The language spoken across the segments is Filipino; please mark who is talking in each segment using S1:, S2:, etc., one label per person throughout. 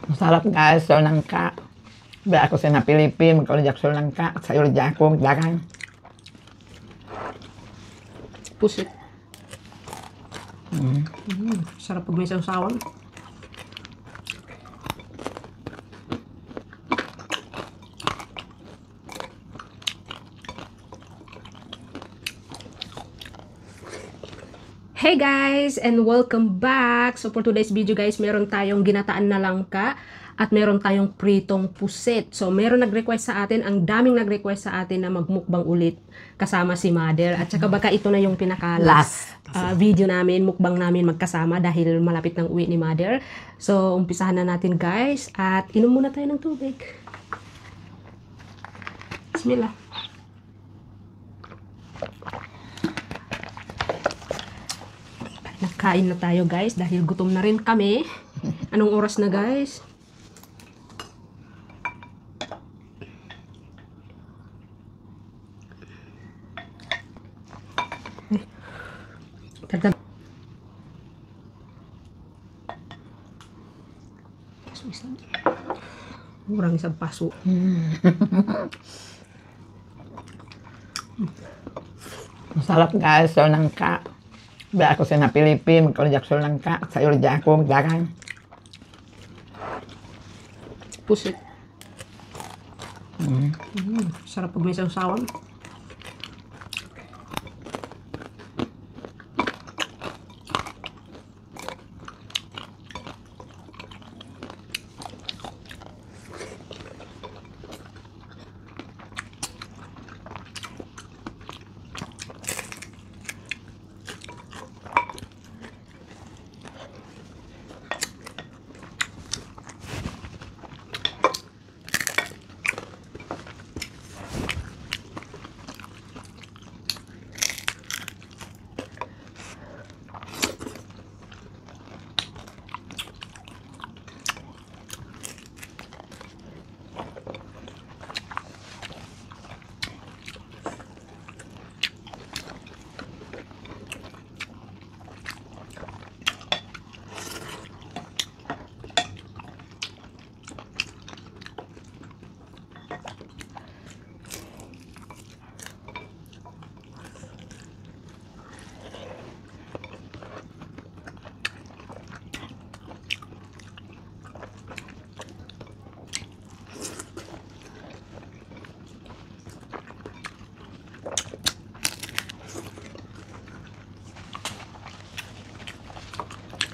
S1: Masarap guys, so nangka. Ba ako sa Pilipin, magkaulidyak so nangka. Sa ulidyak ko, dagang.
S2: Pusit. Sarap pag may sausawan. Hey guys, and welcome back. So for today's video guys, meron tayong ginataan na langka at meron tayong pritong pusit. So meron nag-request sa atin, ang daming nag-request sa atin na magmukbang ulit kasama si Mother. At saka baka ito na yung pinaka-last video namin, mukbang namin magkasama dahil malapit ng uwi ni Mother. So umpisahan na natin guys at inom muna tayo ng tubig. Bismillah. Nakain na tayo guys dahil gutom na rin kami. Anong oras na guys? Tagdag. Kurang isang paso.
S1: Masarap guys, so nangka. Ba ako sa Pilipin, magkaulidyak so nangka. Sa ulidyak ko, dagang.
S2: Pusit. Sarap pag may sausawan.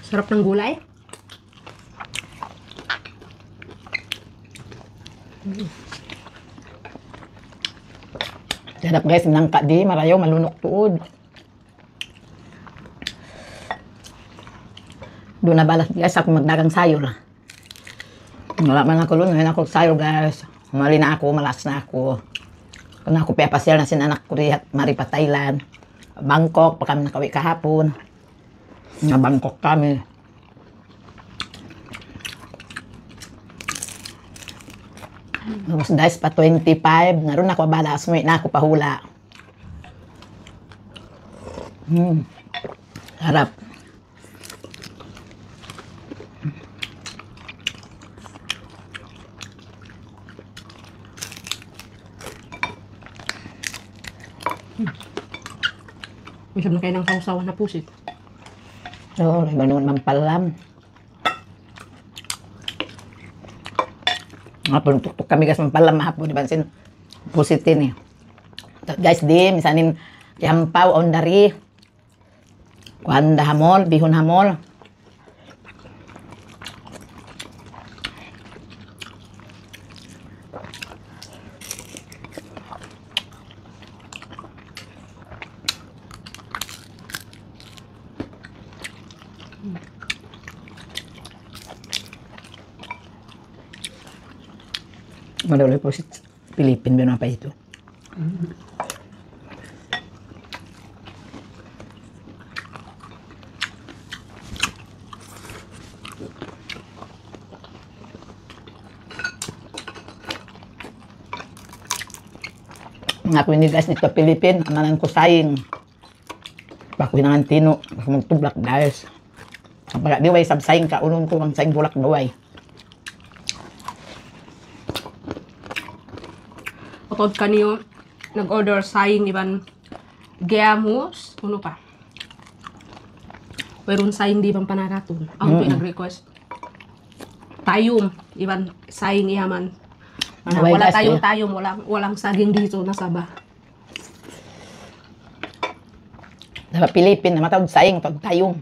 S2: Sarap ng gulay.
S1: Sarap guys, nangka di, marayaw, malunok tuod. Doon na balas guys, ako magdagang sayol. Wala man ako doon, ngayon ako sayol guys. Mali na ako, malas na ako. Kung ako piapasyal na sin anak ko rin, mari pa Thailand. Bangkok, pa kami nakawi kahapon. Na Bangkok kami. Tapos guys, pa 25. Naroon ako bala, sumuwi na ako pahula. Harap.
S2: Masarap na kayo ng sausawan na pusit.
S1: So, ganun mampalam. Hapon, tuktok kami guys, mampalam hapon. Diba, pusitin eh. Guys, di, misanin, kihampaw, ondari. Kuhanda hamol, bihon hamol. Madaloy po si Pilipin, ba pa ito? Nga ko ini guys dito Pilipin, amanan ko saying. Bakoy nangan tino, magtublak guys. Kapag di way sabsaying ka, unong ko ang saying bulak gaway.
S2: Utod kaniyo nag-order saying iban geamos, ano pa? Pero saying di bang panakaton. Ang nag-request. Tayom, iban saying iyaman. Wala tayong tayom, walang saging dito na Sabah.
S1: Sa Pilipin, matawag saying, matawag tayong.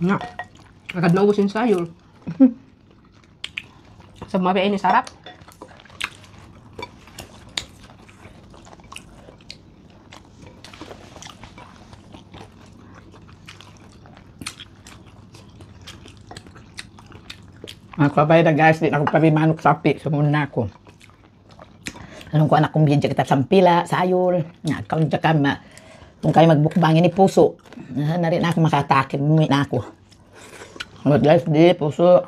S2: Nga. Agad naubos yung sayur. Sa mga ini sarap.
S1: Mga kabay na guys, di na ako pabimanok sapi. Sumunod na ako. Anong ko anak kong bigyan kita sampila, sayur. Nga, kung kung kayo magbukbangin ni puso. Na rin ako makatake, bumuwi na ako. But guys, di puso.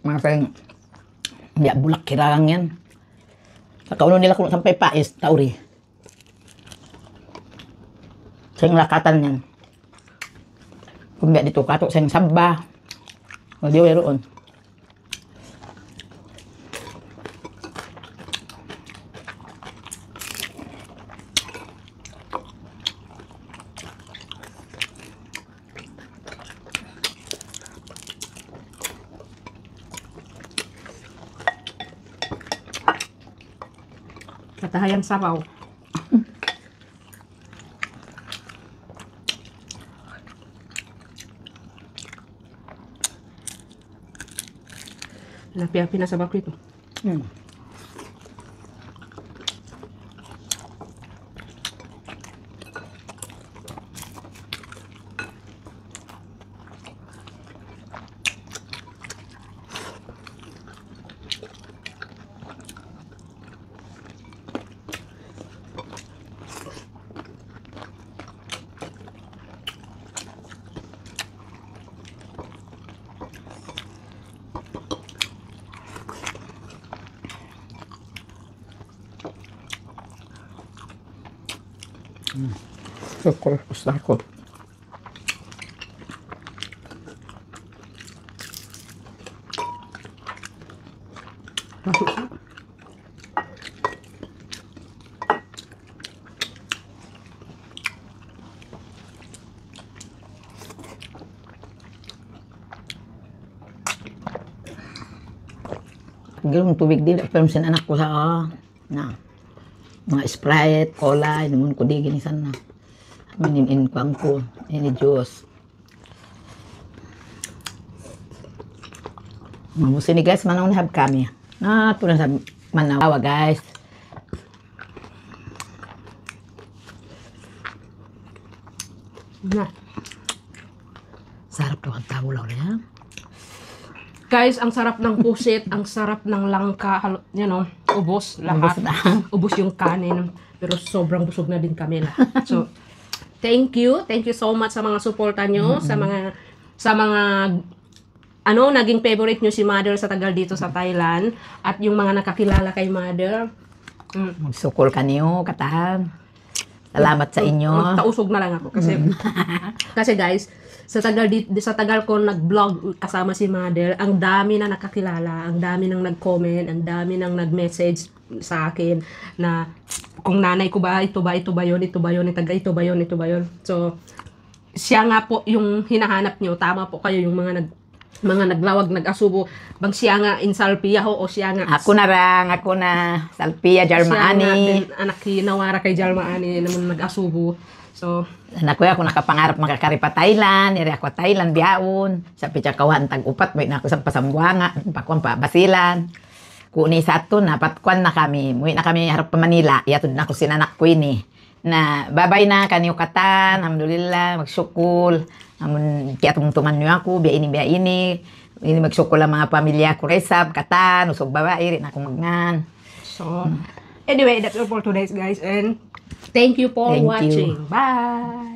S1: Mga sayang, hindi bulak kirarang yan. Sa kauno nila kung sampay pais, tauri. Sayang lakatan yan. Kung biya dito kato, sayang samba. O di roon.
S2: Katahayang sabaw. Napi-api na sabaw ko ito.
S1: Sukol, gusto ako.
S2: Masuk sa.
S1: Gawin tubig din, pero sin anak ko sa na mga Sprite, cola, inumun ko di ginisan na. Minin ko ko, ini juice. Mamusin ni guys, manang nahab kami. Ito na sa Manawa guys.
S2: Na.
S1: Sarap daw ang tawulaw na.
S2: Guys, ang sarap ng pusit, ang sarap ng langka, you know, ubos lahat. Ubos yung kanin, pero sobrang busog na din kami lahat. So, thank you so much sa mga suporta nyo, sa mga naging favorite nyo si Mother sa tagal dito sa Thailand, at yung mga nakakilala kay Mother.
S1: Magsukol ka niyo, katahan. Salamat sa inyo.
S2: Magtausog na lang ako kasi guys, sa tagal ko nag-vlog kasama si Mother, ang dami na nakakilala, ang dami nang nag-comment, ang dami nang nag-message sa akin na kung nanay ko ba, ito ba yun, ito ba yun. So, siya nga po yung hinahanap niyo. Tama po kayo, yung mga naglawag, nag-asubo. Bang siya nga in Salpia ho, o siya nga...
S1: Ako na, Salpia, Jarmaani.
S2: Siya nga din, anak hinawara kay Jarmaani naman nag-asubo. So,
S1: anak ko ako nakapangarap makakari pa Thailand, iri ako Thailand biyaon. Sa pitya kawan tag-upat, may na ako sa pasambuanga, pakuan pa basilan. Kuni sa ato na, patkuan na kami. Muwi na kami harap pa Manila. Iyatod na ako sinanak ko ini. na babay na kanyo katan, alhamdulillah, magsukol. Amun kaya tumtuman niyo ako, biya ini. Ini magsukol ang mga pamilya ko resab, katan, usog babae, rin ako magngan.
S2: So, anyway, that's all for today's guys. And thank you for
S1: Thank you.
S2: watching. Bye!